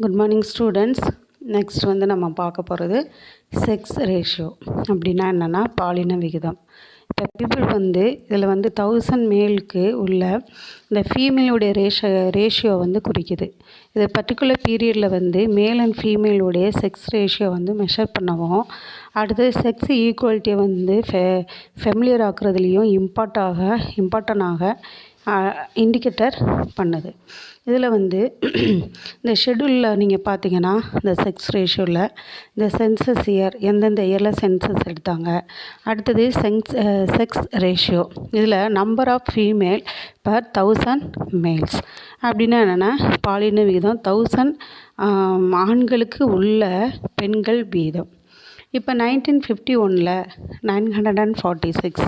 Good morning students. Next நம்ம பார்க்க போகிறது செக்ஸ் ரேஷியோ. அப்படின்னா என்னென்னா பாலின விகிதம். இப்போ பீப்புள் இதில் 1000 மேலுக்கு உள்ள இந்த ஃபீமேலுடைய ரேஷியோ குறிக்குது. இது பர்டிகுலர் பீரியடில் மேல் அண்ட் ஃபீமேலுடைய செக்ஸ் ரேஷியோ மெஷர் பண்ணவும், அடுத்தது செக்ஸ் ஈக்குவாலிட்டியை ஃபெமிலியர் ஆக்குறதுலேயும் இம்பார்ட்டனாக இண்டிகேட்டர் பண்ணுது. இதில் இந்த ஷெட்யூலில் நீங்கள் பார்த்தீங்கன்னா இந்த செக்ஸ் ரேஷியோவில் இந்த சென்சஸ் இயர், எந்தெந்த இயரில் சென்சஸ் எடுத்தாங்க, அடுத்தது செக்ஸ் ரேஷியோ, இதில் number of female per 1000 males. அப்படின்னா என்னென்னா பாலின விகிதம் 1000 ஆண்களுக்கு உள்ள பெண்கள் வீதம். இப்போ 1951 946,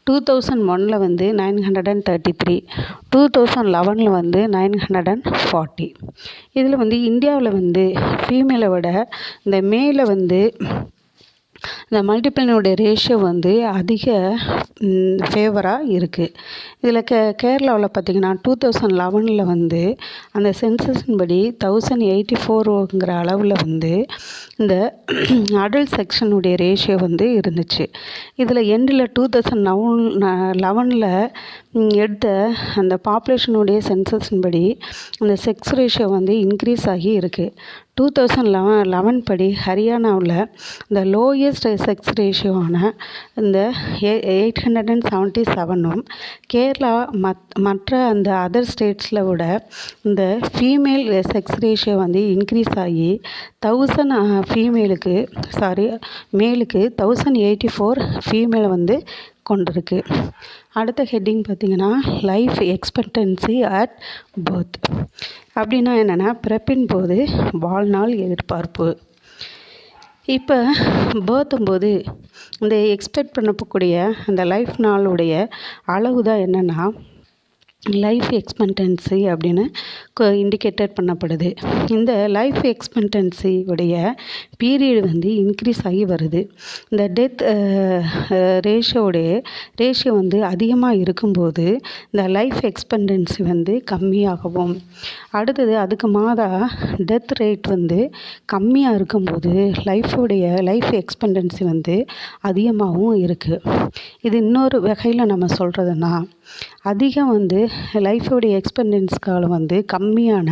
2001 933, 2011 940. இதில் இந்தியாவில் ஃபீமேலை விட இந்த மேலை இந்த மல்டிபிளினுடைய ரேஷியோ அதிக ஃபேவராக இருக்குது. இதில் கேரளாவில் பார்த்திங்கன்னா 2011 அந்த சென்சஸின்படி 1084ங்கிற அளவில் இந்த அடல்ட் செக்ஷனுடைய ரேஷியோ இருந்துச்சு. இதில் எண்டில் 2011 எடுத்த அந்த பாப்புலேஷனுடைய சென்சஸின்படி அந்த செக்ஸ் ரேஷியோ இன்க்ரீஸ் ஆகி இருக்குது. 2011 படி ஹரியானாவில் இந்த லோயஸ்ட் செக்ஸ் ரேஷியோவான இந்த 877ம், கேரளா மற்ற அந்த அதர் ஸ்டேட்ஸில் விட இந்த ஃபீமேல் செக்ஸ் ரேஷியோ இன்க்ரீஸ் ஆகி 1000 மேலுக்கு 1084 ஃபீமேலை கொண்டிருக்கு. அடுத்த ஹெட்டிங் பார்த்திங்கன்னா லைஃப் எக்ஸ்பெக்டன்சி அட் பர்த். அப்படின்னா என்னென்னா பிறப்பின் போது வாழ்நாள் எதிர்பார்ப்பு. இப்போ பர்த்தும்போது இந்த எக்ஸ்பெக்ட் பண்ணக்கூடிய அந்த லைஃப் நாளுடைய அளவு தான் என்னென்னா லைஃப் எக்ஸ்பெக்டன்சி அப்படின்னு இண்டிகேட்டட் பண்ணப்படுது. இந்த லைஃப் எக்ஸ்பெக்டன்சி உடைய பீரியட் இன்க்ரீஸ் ஆகி வருது. இந்த டெத் ரேஷியோ அதிகமாக இருக்கும்போது இந்த லைஃப் எக்ஸ்பெக்டன்சி கம்மியாகவும், அடுத்தது அதுக்கு டெத் ரேட் கம்மியாக இருக்கும்போது லைஃப் எக்ஸ்பெக்டன்சி அதிகமாகவும் இருக்குது. இது இன்னொரு வகையில் நம்ம சொல்கிறதுனா அதிகம் லைஃபுடைய எக்ஸ்பெக்டன்சி காலம் கம்மியான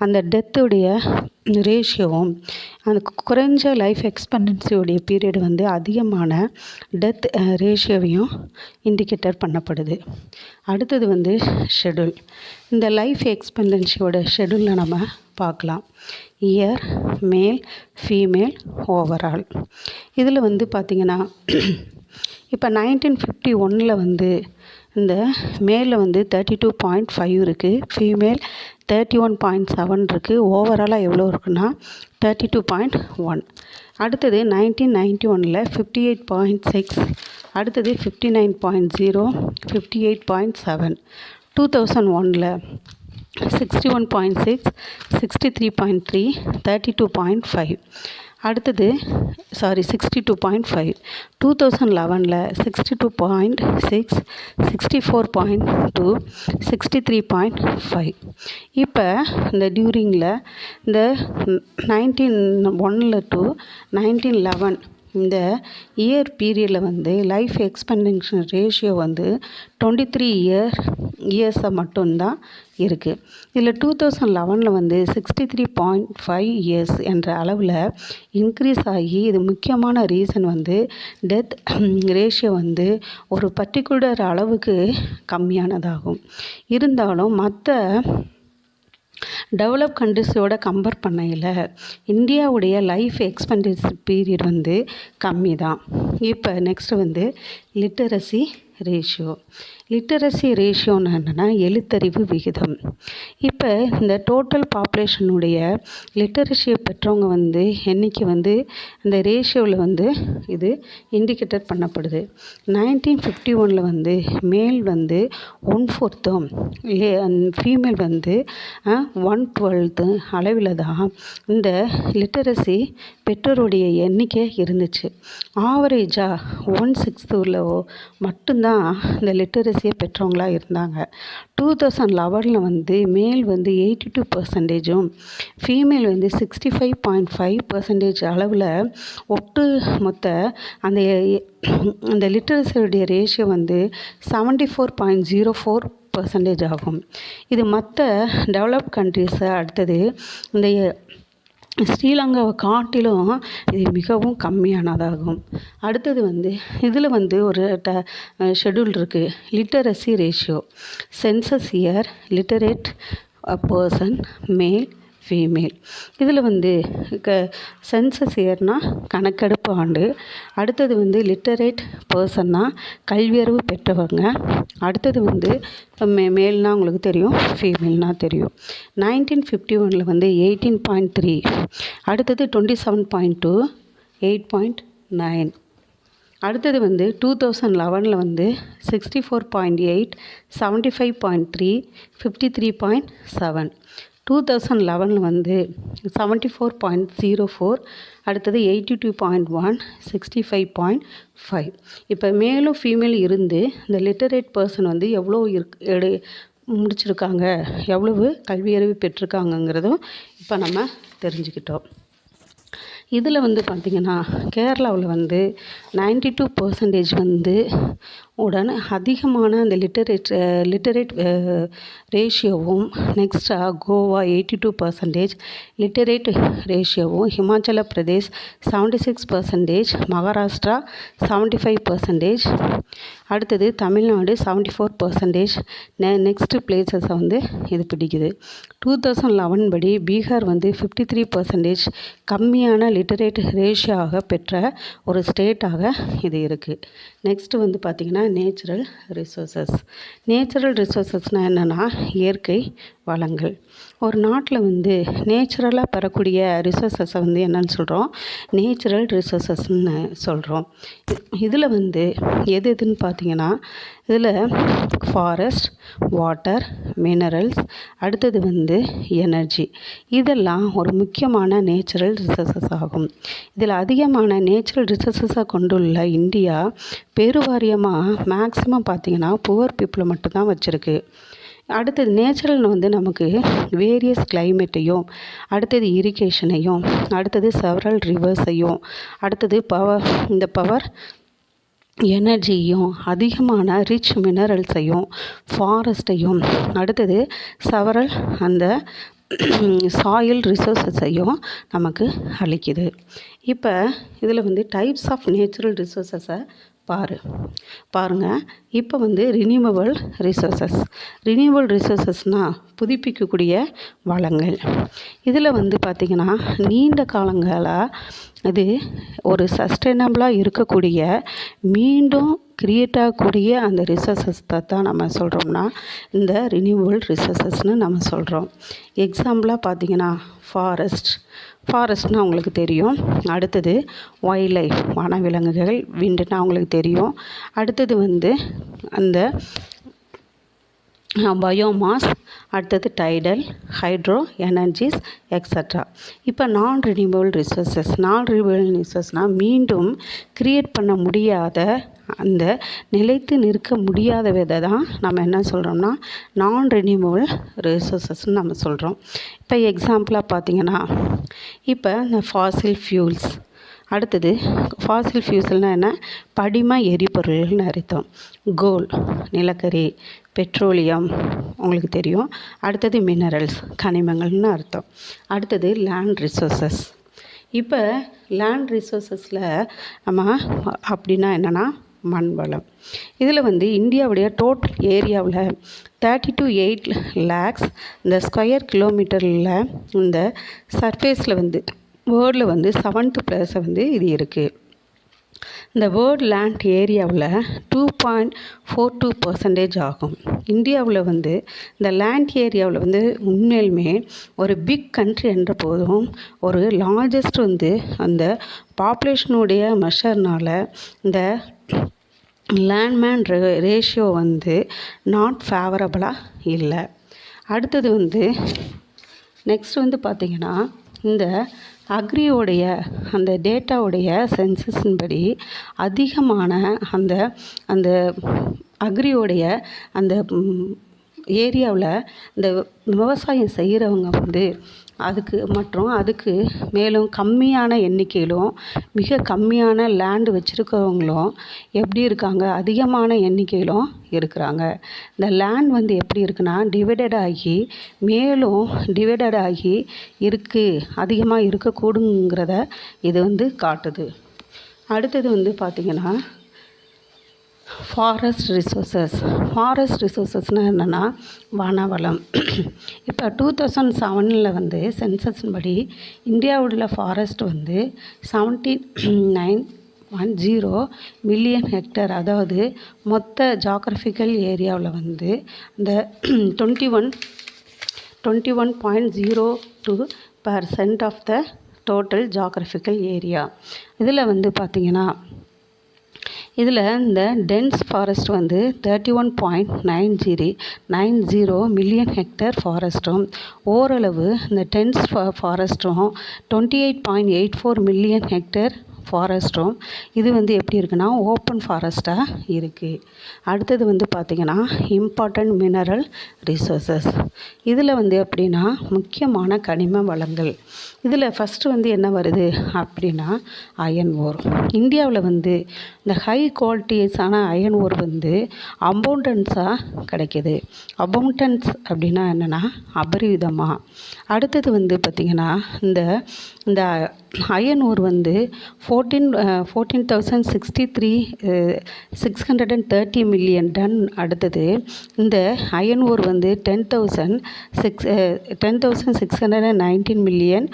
அந்த டெத்துடைய ரேஷியோவும், அந்த குறைஞ்ச லைஃப் எக்ஸ்பெக்டன்சியோடைய பீரியட் அதிகமான டெத் ரேஷியோவையும் இண்டிகேட்டர் பண்ணப்படுது. அடுத்தது ஷெட்யூல். இந்த லைஃப் எக்ஸ்பெக்டன்சியோட ஷெட்யூலில் நம்ம பார்க்கலாம். இயர், மேல், ஃபீமேல், ஓவரால். இதில் பார்த்திங்கன்னா இப்போ 1951 இந்த மேலில் 32.5 இருக்குது, ஃபீமேல் 31.7 இருக்குது, ஓவராலாக எவ்வளோ இருக்குன்னா 32.1. அடுத்தது 1991 58.6, அடுத்தது 59.0, 58.7, 2001 61.6, 63.3, 32.5. அடுத்தது 62.5, 2011 62.6, 64.2, 63.5. இப்போ இந்த டியூரிங்கில் இந்த 1901 to 1911 இந்த இயர் பீரியடில் லைஃப் எக்ஸ்பெக்டன்சி ரேஷியோ 23 இயர்ஸை மட்டும்தான் இருக்குது. இதில் 2011 63.5 இயர்ஸ் என்ற அளவில் இன்க்ரீஸ் ஆகி, இது முக்கியமான ரீசன் டெத் ரேஷியோ ஒரு பர்டிகுலர் அளவுக்கு கம்மியானதாகும். இருந்தாலும் மற்ற டெவலப் கண்ட்ரிஸோட கம்பேர் பண்ணையில் இந்தியாவுடைய லைஃப் எக்ஸ்பெக்டன்சி பீரியட் கம்மி தான். இப்போ நெக்ஸ்ட்டு லிட்டரசி ரேஷியோ. லிட்டரசி ரேஷியோன்னு என்னென்னா எழுத்தறிவு விகிதம். இப்போ இந்த டோட்டல் பாப்புலேஷனுடைய லிட்டரசியை பெற்றவங்க எண்ணிக்கை இந்த ரேஷியோவில் இது இண்டிகேட்டட் பண்ணப்படுது. 1951 மேல் 1/4, ஃபீமேல் 1/12 அளவில் தான் இந்த லிட்டரசி பெற்றோருடைய எண்ணிக்கை இருந்துச்சு. ஆவரேஜாக 1/6 மட்டும்தான் இந்த லிட்டரசி லிட்ரஸியை பெற்றவங்களாக இருந்தாங்க. 2011 வந்து மேல் வந்து 82%, ஃபீமேல் வந்து 65.5% அளவில் ஒட்டு மொத்த அந்த அந்த லிட்ரஸியுடைய ரேஷியோ வந்து 74.04% ஆகும். இது மற்ற டெவலப்ட் கண்ட்ரீஸை அடுத்தது இந்த ஸ்ரீலங்காவை காட்டிலும் இது மிகவும் கம்மியானதாகும். அடுத்தது வந்து இதில் வந்து ஒரு ஷெட்யூல் இருக்குது. Literacy ratio, census year, literate person, male, female. இதில் வந்து சென்சஸ் இயர்னால் கணக்கெடுப்பு ஆண்டு. அடுத்தது வந்து லிட்டரேட் பர்சன்னா கல்வியறிவு பெற்றவங்க. அடுத்தது வந்து மேல்னால் உங்களுக்கு தெரியும், ஃபீமேல்னால் தெரியும். 1951 வந்து 18.3, அடுத்தது 27.2, 8.9. அடுத்தது வந்து 2011 வந்து 64.8, 75.3, 53.7. 2011 வந்து 74.04, அடுத்தது 82.1, 65.5. இப்போ மேலும் ஃபீமேல் இருந்து இந்த லிட்டரேட் பர்சன் வந்து எவ்வளோ முடிச்சிருக்காங்க, எவ்வளவு கல்வியறிவு பெற்றிருக்காங்கங்கிறதும் இப்போ நம்ம தெரிஞ்சுக்கிட்டோம். இதில் வந்து பார்த்திங்கன்னா கேரளாவில் வந்து 92% வந்து உடன் அதிகமான அந்த லிட்டரேட் ரேஷியோவும், நெக்ஸ்ட்டாக கோவா 82% லிட்டரேட் ரேஷியோவும், ஹிமாச்சல பிரதேஷ் 76%, மகாராஷ்டிரா 75%, அடுத்தது தமிழ்நாடு 74%. நெக்ஸ்ட்டு பிளேசஸை வந்து இது பிடிக்குது. 2011 படி பீகார் வந்து 53% கம்மியான லிட்டரேட் ரேஷியோவாக பெற்ற ஒரு ஸ்டேட்டாக இது இருக்குது. நெக்ஸ்ட்டு வந்து பார்த்திங்கன்னா நேச்சுரல் ரிசோர்ஸஸ்னால் என்னென்னா இயற்கை வளங்கள். ஒரு நாட்டில் வந்து நேச்சுரலாக பெறக்கூடிய ரிசோர்ஸஸை வந்து என்னன்னு சொல்கிறோம், நேச்சுரல் ரிசோர்ஸஸ்ன்னு சொல்கிறோம். இதில் வந்து எதுன்னு பார்த்திங்கன்னா இதில் ஃபாரஸ்ட், வாட்டர், மினரல்ஸ், அடுத்தது வந்து எனர்ஜி, இதெல்லாம் ஒரு முக்கியமான நேச்சுரல் ரிசோர்ஸஸ் ஆகும். இதில் அதிகமான நேச்சுரல் ரிசோர்ஸஸை கொண்டுள்ள இந்தியா பெருவாரியமாக மேக்ஸிமம் பார்த்திங்கன்னா புவர் பீப்புளை மட்டும்தான் வச்சுருக்கு. அடுத்தது நேச்சுரல்னு வந்து நமக்கு வேரியஸ் கிளைமேட்டையும், அடுத்தது இரிகேஷனையும், அடுத்தது செவரல் ரிவர்ஸையும், அடுத்தது பவர் எனர்ஜியும், அதிகமான ரிச் மினரல்ஸையும், ஃபாரஸ்ட்டையும், அடுத்தது செவரல் அந்த சாயில் ரிசோர்ஸஸையும் நமக்கு அளிக்குது. இப்போ இதில் வந்து டைப்ஸ் ஆஃப் நேச்சுரல் ரிசோர்ஸஸை பாருங்கள். இப்போ வந்து ரினியூவபிள் ரிசோர்ஸஸ்னால் புதுப்பிக்கக்கூடிய வளங்கள். இதில் வந்து பார்த்திங்கன்னா நீண்ட காலங்களாக இது ஒரு சஸ்டைனபிளாக இருக்கக்கூடிய, மீண்டும் க்ரியேட் ஆகக்கூடிய அந்த ரிசோர்ஸஸை தான் நம்ம சொல்கிறோம்னா இந்த ரினியூவபிள் ரிசோர்ஸஸ்னு நம்ம சொல்கிறோம். எக்ஸாம்பிளாக பார்த்திங்கன்னா ஃபாரஸ்ட்னால் உங்களுக்கு தெரியும். அடுத்தது வைல்ட் லைஃப், வனவிலங்குகள், விண்டுனா உங்களுக்கு தெரியும். அடுத்தது வந்து அந்த பயோமாஸ், அடுத்தது டைடல், ஹைட்ரோ எனர்ஜிஸ் எக்ஸட்ரா. இப்போ நான் ரினியூவபிள் ரிசோர்ஸ்னால் மீண்டும் க்ரியேட் பண்ண முடியாத, அந்த நிலைத்து நிற்க முடியாத விதை தான் நம்ம என்ன சொல்கிறோம்னா நான் ரினியூவபிள் ரிசோர்ஸஸ்ன்னு நம்ம சொல்கிறோம். இப்போ எக்ஸாம்பிளாக பார்த்திங்கன்னா இப்போ இந்த ஃபாசில் ஃபியூல்ஸ், அடுத்தது ஃபாசில் ஃபியூல்ஸ்னால் என்ன, படிம எரிபொருள்னு அர்த்தம். கோல் நிலக்கரி, பெட்ரோலியம் உங்களுக்கு தெரியும். அடுத்தது மினரல்ஸ் கனிமங்கள்னு அர்த்தம். அடுத்தது லேண்ட் ரிசோர்ஸஸ். இப்போ லேண்ட் ரிசோர்ஸஸில் நம்ம அப்படின்னா என்னென்னா மண் வளம். இதில் வந்து இந்தியாவுடைய டோட்டல் ஏரியாவில் 30 to 8 lakhs இந்த ஸ்கொயர் கிலோமீட்டரில் இந்த சர்ஃபேஸில் வந்து வேர்ல்டில் வந்து 7th பிளேஸை வந்து இது இருக்குது. இந்த வேர்ல்ட் லேண்ட் ஏரியாவில் 2.42% ஆகும். இந்தியாவில் வந்து இந்த லேண்ட் ஏரியாவில் வந்து உண்மையிலுமே ஒரு பிக் கண்ட்ரி என்ற போதும் ஒரு லார்ஜஸ்ட் வந்து அந்த பாப்புலேஷனுடைய மெஷர்னால் இந்த லேண்ட்மேன் ரேஷியோ வந்து நாட் ஃபேவரபுளாக இல்லை. அடுத்தது வந்து நெக்ஸ்ட் வந்து பார்த்திங்கன்னா இந்த அக்ரியோடைய அந்த டேட்டாவுடைய சென்சஸின் படி அதிகமான அந்த அக்ரியோடைய அந்த ஏரியாவில் இந்த விவசாயம் செய்கிறவங்க வந்து அதுக்கு மேலும் கம்மியான எண்ணிக்கையிலும் மிக கம்மியான லேண்டு வச்சுருக்கவங்களும் எப்படி இருக்காங்க, அதிகமான எண்ணிக்கையிலும் இருக்கிறாங்க. இந்த லேண்ட் வந்து எப்படி இருக்குன்னா டிவைடட் ஆகி மேலும் டிவைடட் ஆகி அதிகமாக இருக்கக்கூடுங்கிறத இது வந்து காட்டுது. அடுத்தது வந்து பார்த்திங்கன்னா ஃபாரஸ்ட் ரிசோர்ஸஸ்னால் என்னென்னா வனவளம். இப்போ 2007 வந்து சென்சஸின் படி இந்தியாவோட ஃபாரஸ்ட் வந்து 79.0 மில்லியன் ஹெக்டேர், அதாவது மொத்த ஜாகிரபிக்கல் ஏரியாவில் வந்து இந்த 21.02% of the total geographical area. இதில் வந்து பார்த்திங்கன்னா இதில் இந்த டென்ஸ் ஃபாரஸ்ட் வந்து 31.90 மில்லியன் ஹெக்டேர் ஃபாரஸ்ட்டும், ஓரளவு இந்த டென்ஸ் ஃபாரஸ்ட்டும் 28.84 மில்லியன் ஹெக்டேர் ஃபாரஸ்ட்டும் இது வந்து எப்படி இருக்குன்னா ஓப்பன் ஃபாரஸ்ட்டாக இருக்குது. அடுத்தது வந்து பார்த்திங்கன்னா இம்பார்ட்டண்ட் மினரல் ரிசோர்ஸஸ். இதில் வந்து எப்படின்னா முக்கியமான கனிம வளங்கள். இதில் ஃபஸ்ட்டு வந்து என்ன வருது அப்படின்னா அயன் ஓர். இந்தியாவில் வந்து இந்த ஹை குவாலிட்டிஸான அயன் ஓர் வந்து அபவுண்டன்ஸாக கிடைக்கிது. அபவுண்டன்ஸ் அப்படின்னா என்னென்னா அபரிவிதமாக. அடுத்தது வந்து பார்த்திங்கன்னா இந்த அயன் ஓர் வந்து 14,630 மில்லியன் டன். அடுத்தது இந்த அயன் ஓர் வந்து 10,619 மில்லியன்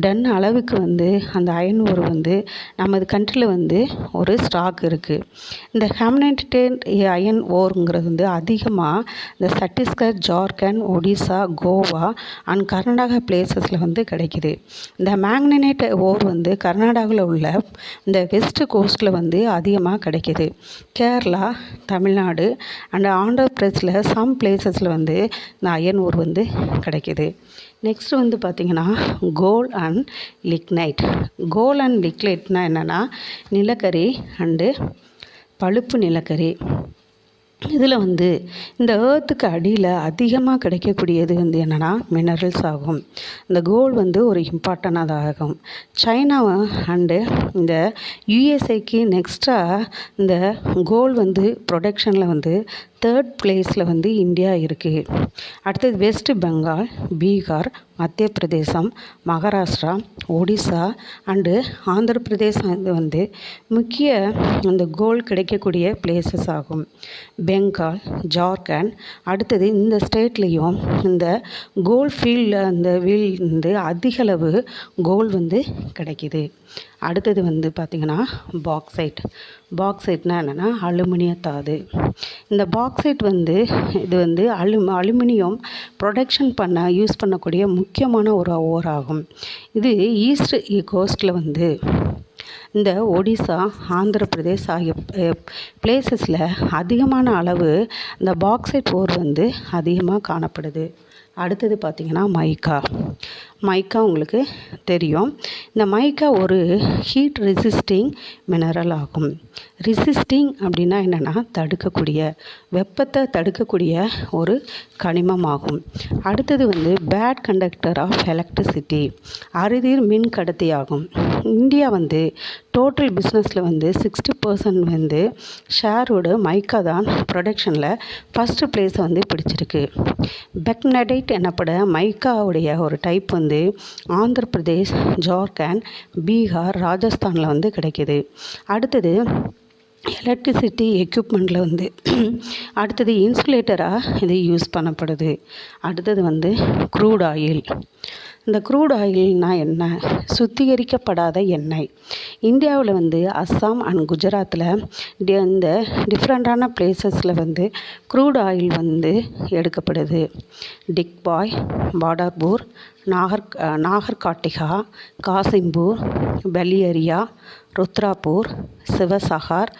டன் அளவுக்கு வந்து அந்த அயன் ஓர் வந்து நமது கண்ட்ரியில் வந்து ஒரு ஸ்டாக் இருக்குது. இந்த ஹேமனைட்டட் அயன் ஓருங்கிறது வந்து அதிகமாக இந்த சத்தீஸ்கர், ஜார்க்கண்ட், ஒடிசா, கோவா அண்ட் கர்நாடகா பிளேசஸில் வந்து கிடைக்கிது. இந்த மேக்னனைட் ஓர் வந்து கர்நாடகாவில் உள்ள இந்த வெஸ்ட் கோஸ்ட்டில் வந்து அதிகமாக கிடைக்கிது. கேரளா, தமிழ்நாடு அண்ட் ஆந்திர பிரதேசில் சம் பிளேசஸில் வந்து இந்த அயன் ஓர் வந்து கிடைக்கிது. நெக்ஸ்ட் வந்து பார்த்திங்கன்னா coal and lignite. Coal and லிக்னைட்னால் என்னென்னா நிலக்கரி அண்டு பழுப்பு நிலக்கரி. இதில் வந்து இந்த ஏர்த்துக்கு அடியில் அதிகமாக கிடைக்கக்கூடியது வந்து என்னென்னா மினரல்ஸ் ஆகும். இந்த கோல்டு வந்து ஒரு இம்பார்ட்டனாக ஆகும். சைனா அண்டு இந்த யூஎஸ்ஏக்கு நெக்ஸ்ட்டாக இந்த கோல்டு வந்து ப்ரொடக்ஷனில் வந்து 3rd பிளேஸில் வந்து இந்தியா இருக்குது. அடுத்தது வெஸ்ட் பெங்கால், பீகார், மத்திய பிரதேசம், மகாராஷ்டிரா, ஒடிசா அண்டு ஆந்திர பிரதேசம் இது வந்து முக்கிய இந்த கோல்டு கிடைக்கக்கூடிய பிளேசஸ் ஆகும். பெங்கால், ஜார்க்கண்ட் அடுத்தது இந்த ஸ்டேட்லேயும் இந்த கோல்டு ஃபீல்டில் வந்து அதிகளவு கோல்டு வந்து கிடைக்கிது. அடுத்தது வந்து பார்த்திங்கன்னா பாக்சைட்னால் என்னென்னா அலுமினிய தாது. இந்த பாக்சைட் வந்து இது வந்து அலுமினியம் ப்ரொடக்ஷன் யூஸ் பண்ணக்கூடிய முக்கியமான ஒரு ஓர் ஆகும். இது ஈஸ்ட் கோஸ்ட்டில் வந்து இந்த ஒடிசா, ஆந்திர பிரதேஷ் ஆகிய பிளேசஸில் அதிகமான அளவு இந்த பாக்சைட் ஓர் வந்து அதிகமாக காணப்படுது. அடுத்தது பார்த்திங்கன்னா மைக்கா உங்களுக்கு தெரியும். இந்த மைக்கா ஒரு ஹீட் ரெசிஸ்டிங் மினரல் ஆகும். ரெசிஸ்டிங் அப்படின்னா என்னென்னா வெப்பத்தை தடுக்கக்கூடிய ஒரு கனிமம் ஆகும். அடுத்தது வந்து பேட் கண்டக்டர் ஆஃப் எலக்ட்ரிசிட்டி, அறுதிர் மின் கடத்தி ஆகும். இந்தியா வந்து டோட்டல் பிஸ்னஸில் வந்து 60% வந்து ஷேரோட மைக்கா தான் ப்ரொடக்ஷனில் ஃபஸ்ட்டு பிளேஸை வந்து பிடிச்சிருக்கு. பெக்னடைட் எனப்பட மைக்காவுடைய ஒரு டைப் வந்து ஆந்திர பிரதேஷ், ஜார்க்கண்ட், பீகார், ராஜஸ்தானில் வந்து கிடைக்கிது. அடுத்தது எலக்ட்ரிசிட்டி எக்யூப்மெண்ட்டில் வந்து அடுத்தது இன்சுலேட்டராக இது யூஸ் பண்ணப்படுது. அடுத்தது வந்து க்ரூட் ஆயில். இந்த க்ரூட் ஆயில்னால் என்ன? சுத்திகரிக்கப்படாத எண்ணெய். இந்தியாவில் வந்து அஸ்ஸாம் அண்ட் குஜராத்தில் இந்த டிஃப்ரெண்ட்டான பிளேசஸில் வந்து க்ரூட் ஆயில் வந்து எடுக்கப்படுது. டிக்பாய், பாடர்பூர், நாகர்காட்டிகா, காசிம்பூர், பலியரியா, ருத்ராப்பூர், சிவசாகர்,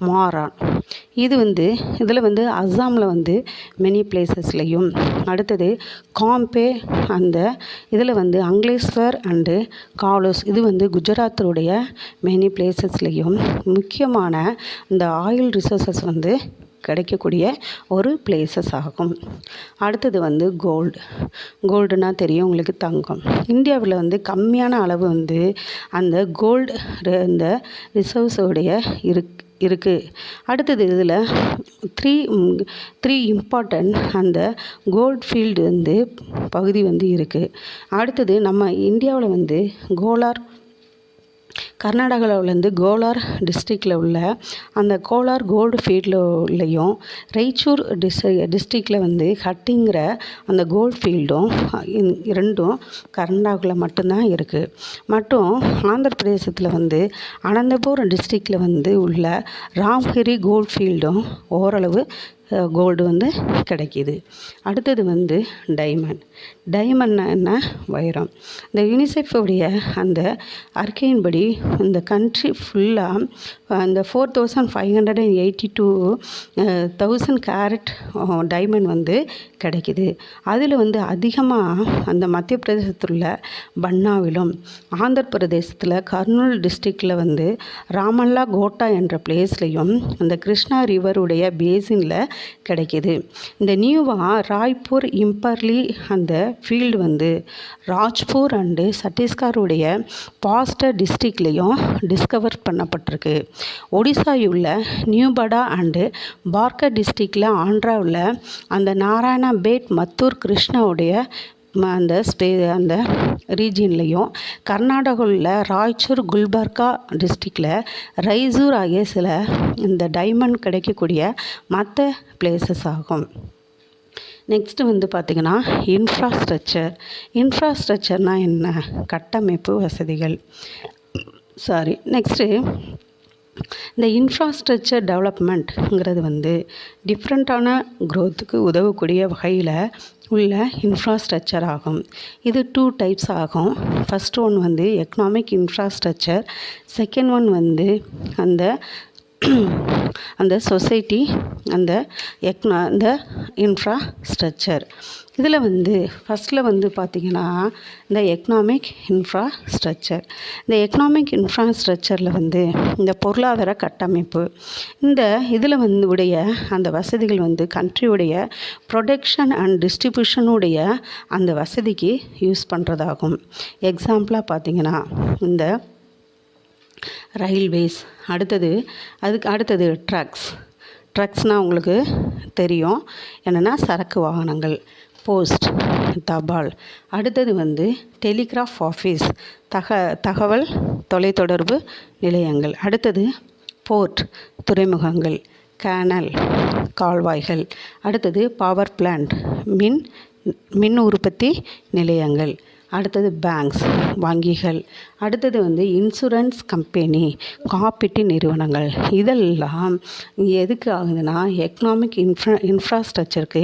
மாரான். இதில் வந்து அஸ்ஸாமில் வந்து மெனி பிளேசஸ்லையும், அடுத்தது காம்பே அந்த இதில் வந்து அங்லேஸ்வர் அண்டு காலோஸ் இது வந்து குஜராத்துடைய மெனி பிளேசஸ்லையும் முக்கியமான இந்த ஆயில் ரிசோர்ஸஸ் வந்து கிடைக்கக்கூடிய ஒரு பிளேசஸ் ஆகும். அடுத்தது வந்து கோல்டுனா தெரியும் உங்களுக்கு, தங்கம். இந்தியாவில் வந்து கம்மியான அளவு வந்து அந்த கோல்டு இந்த ரிசர்வ்ஸோடைய இருக்குது. அடுத்தது இதில் த்ரீ இம்பார்ட்டன்ட் அந்த கோல்ட் ஃபீல்டு வந்து பகுதி வந்து இருக்குது. அடுத்தது நம்ம இந்தியாவில் வந்து கர்நாடகாவிலேருந்து கோலார் டிஸ்ட்ரிக்டில் உள்ள அந்த கோலார் கோல்டு ஃபீல்ட்லையும் ராய்ச்சூர் டிஸ்ட்ரிக்டில் வந்து ஹட்டிங்கிற அந்த கோல்டு ஃபீல்டும் இரண்டும் கர்நாடகாவில் மட்டும்தான் இருக்குது. மற்றும் ஆந்திர பிரதேசத்தில் வந்து அனந்தபூர் டிஸ்ட்ரிக்டில் வந்து உள்ள ராம்கிரி கோல்டு ஃபீல்டும் ஓரளவு கோல்டு வந்து கிடைக்கிது. அடுத்தது வந்து டைமண்ட்னா என்ன? வைரம். இந்த யூனிசெஃபுடைய அந்த அறிக்கையின்படி இந்த கண்ட்ரி ஃபுல்லாக அந்த 4582,000 கேரட் டைமண்ட் வந்து கிடைக்கிது. அதில் வந்து அதிகமாக அந்த மத்திய பிரதேசத்தில் உள்ள பன்னாவிலும், ஆந்திர பிரதேசத்தில் கர்னூல் டிஸ்ட்ரிக்டில் வந்து ராமல்லா கோட்டா என்ற பிளேஸ்லையும் அந்த கிருஷ்ணா ரிவருடைய பேசினில் கிடைக்கிது. இந்த நியூவாக ராய்ப்பூர் இம்பர்லி அந்த ஃபீல்டு வந்து ராஜ்பூர் அண்டு சத்தீஸ்கருடைய பாஸ்டர் டிஸ்ட்ரிக்ட்லேயும் டிஸ்கவர் பண்ணப்பட்டிருக்கு. ஒடிசாயுள்ள நியூபடா அண்டு பார்கர் டிஸ்ட்ரிக்டில் ஆந்திராவில் அந்த நாராயணபேட் மத்தூர் கிருஷ்ணாவுடைய அந்த ரீஜியன்லேயும், கர்நாடகாவில் ராய்ச்சூர் குல்பர்கா டிஸ்ட்ரிக்டில் ரைசூர் ஆகிய சில இந்த டைமண்ட் கிடைக்கக்கூடிய மற்ற பிளேசஸ் ஆகும். நெக்ஸ்ட்டு வந்து பார்த்திங்கன்னா இன்ஃப்ராஸ்ட்ரக்சர்னால் என்ன? கட்டமைப்பு வசதிகள். நெக்ஸ்ட்டு இந்த இன்ஃப்ராஸ்ட்ரக்சர் டெவலப்மெண்ட்ங்கிறது வந்து டிஃப்ரெண்ட்டான க்ரோத்துக்கு உதவக்கூடிய வகையில் உள்ள இன்ஃப்ராஸ்ட்ரக்சர் ஆகும். இது 2 டைப்ஸ் ஆகும். ஃபஸ்ட் ஒன் வந்து எக்கனாமிக் இன்ஃப்ராஸ்ட்ரக்சர், செகண்ட் ஒன் வந்து அந்த சொசைட்டி அந்த இன்ஃப்ராஸ்ட்ரக்சர். இதில் வந்து ஃபஸ்ட்டில் வந்து பார்த்திங்கன்னா இந்த எக்கனாமிக் இன்ஃப்ராஸ்ட்ரக்சரில் வந்து இந்த பொருளாதார கட்டமைப்பு, இதில் வந்து உடைய அந்த வசதிகள் வந்து கண்ட்ரியுடைய ப்ரொடக்ஷன் அண்ட் டிஸ்ட்ரிபியூஷனுடைய அந்த வசதிக்கு யூஸ் பண்ணுறதாகும். எக்ஸாம்பிளாக பார்த்திங்கன்னா இந்த ரயில்வேஸ். அதுக்கு அடுத்தது ட்ரக்ஸ்னால் உங்களுக்கு தெரியும் என்னென்னா சரக்கு வாகனங்கள். போஸ்ட் தபால். அடுத்தது வந்து டெலிகிராஃப் ஆஃபீஸ் தகவல் தொலைத்தொடர்பு நிலையங்கள். அடுத்தது போர்ட் துறைமுகங்கள். கேனல் கால்வாய்கள். அடுத்தது பவர் பிளான்ட் மின் உற்பத்தி நிலையங்கள். அடுத்தது பேங்க்ஸ் வங்கிகள். அடுத்தது வந்து இன்சூரன்ஸ் கம்பெனி காப்பீட்டு நிறுவனங்கள். இதெல்லாம் எதுக்கு ஆகுதுன்னா எக்கனாமிக் இன்ஃப்ராஸ்ட்ரக்சருக்கு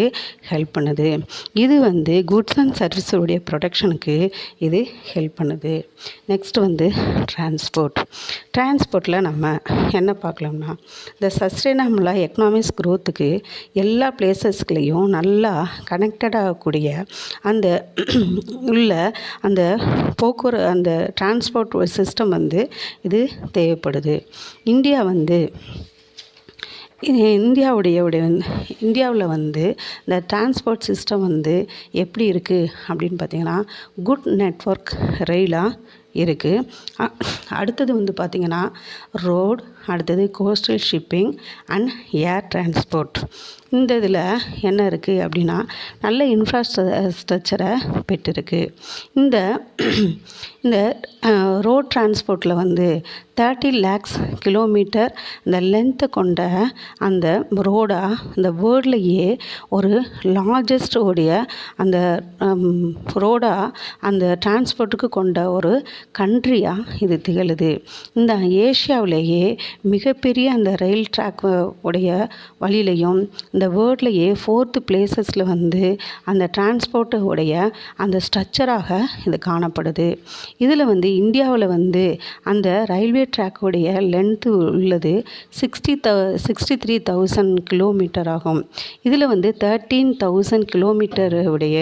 ஹெல்ப் பண்ணுது. இது வந்து குட்ஸ் அண்ட் சர்வீஸோடைய ப்ரொடக்ஷனுக்கு இது ஹெல்ப் பண்ணுது. நெக்ஸ்ட்டு வந்து டிரான்ஸ்போர்ட்டில் நம்ம என்ன பார்க்கலாம்னா இந்த சஸ்டைனபிளாக எக்கனாமிக்ஸ் க்ரோத்துக்கு எல்லா பிளேசஸ்களையும் நல்லா கனெக்டட் ஆகக்கூடிய அந்த உள்ள அந்த அந்த டிரான்ஸ்போர்ட் சிஸ்டம் வந்து இது தேவைப்படுது. இந்தியாவில் வந்து இந்த டிரான்ஸ்போர்ட் சிஸ்டம் வந்து எப்படி இருக்குது அப்படின்னு பார்த்திங்கன்னா குட் நெட்வொர்க் ரயிலாக இருக்குது. அடுத்தது வந்து பார்த்திங்கன்னா ரோடு, அடுத்தது coastal shipping and air transport. இந்த இதில் என்ன இருக்குது அப்படின்னா நல்ல இன்ஃப்ராஸ்ட்ரக்சரை பெற்றிருக்கு. இந்த ரோட் டிரான்ஸ்போர்ட்டில் வந்து 30 lakhs கிலோமீட்டர் இந்த லென்த்தை கொண்ட அந்த ரோடாக இந்த வேர்ல்ட்லேயே ஒரு லார்ஜஸ்ட் உடைய அந்த ரோடாக அந்த டிரான்ஸ்போர்ட்டுக்கு கொண்ட ஒரு கண்ட்ரியாக இது திகழுது. இந்த ஏஷியாவிலேயே மிகப்பெரிய அந்த ரயில் ட்ராக் உடைய வழியிலையும் இந்த வேர்ல்ட்லேயே 4th பிளேசஸில் வந்து அந்த டிரான்ஸ்போர்ட்டு உடைய அந்த ஸ்ட்ரக்சராக இது காணப்படுது. இதில் வந்து இந்தியாவில் வந்து அந்த ரயில்வே ட்ராக்குடைய லென்த்து உள்ளது 63,000 கிலோமீட்டர் ஆகும். இதில் வந்து 13,000 கிலோமீட்டர் உடைய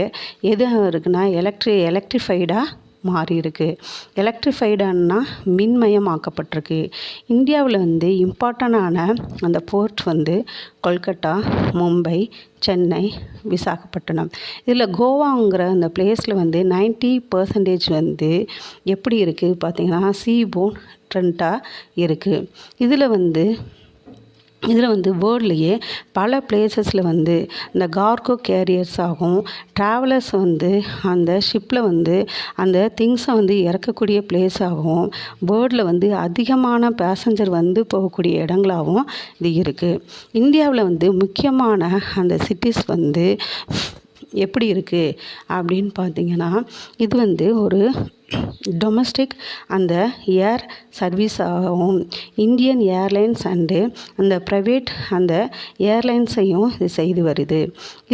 எது இருக்குன்னா எலக்ட்ரிஃபைடாக மாறி இருக்கு. எலக்ட்ரிஃபைடானா மின்மயமாக்கப்பட்டிருக்கு. இந்தியாவில் வந்து இம்பார்ட்டண்டான அந்த போர்ட் வந்து கொல்கட்டா, மும்பை, சென்னை, விசாகப்பட்டினம். இதில் கோவாங்கிற அந்த பிளேஸில் வந்து 90% வந்து எப்படி இருக்குது பார்த்திங்கன்னா சீபோன் ட்ரெண்டாக இருக்குது. இதில் வந்து வேர்ல்ட்லேயே பல பிளேசஸில் வந்து இந்த கார்கோ கேரியர்ஸ் ஆகும், ட்ராவலர்ஸ் வந்து அந்த ஷிப்பில் வந்து அந்த திங்ஸை வந்து இறக்கக்கூடிய பிளேஸ் ஆகும், வேர்ல்டில் வந்து அதிகமான பேசஞ்சர் வந்து போகக்கூடிய இடங்களாகவும் இது இருக்குது. இந்தியாவில் வந்து முக்கியமான அந்த சிட்டிஸ் வந்து எப்படி இருக்குது அப்படின்னு பார்த்திங்கன்னா இது வந்து ஒரு டொமஸ்டிக் அந்த ஏர் சர்வீஸ் ஆகும். இந்தியன் ஏர்லைன்ஸ் அண்டு அந்த ப்ரைவேட் அந்த ஏர்லைன்ஸையும் இது செய்து வருது.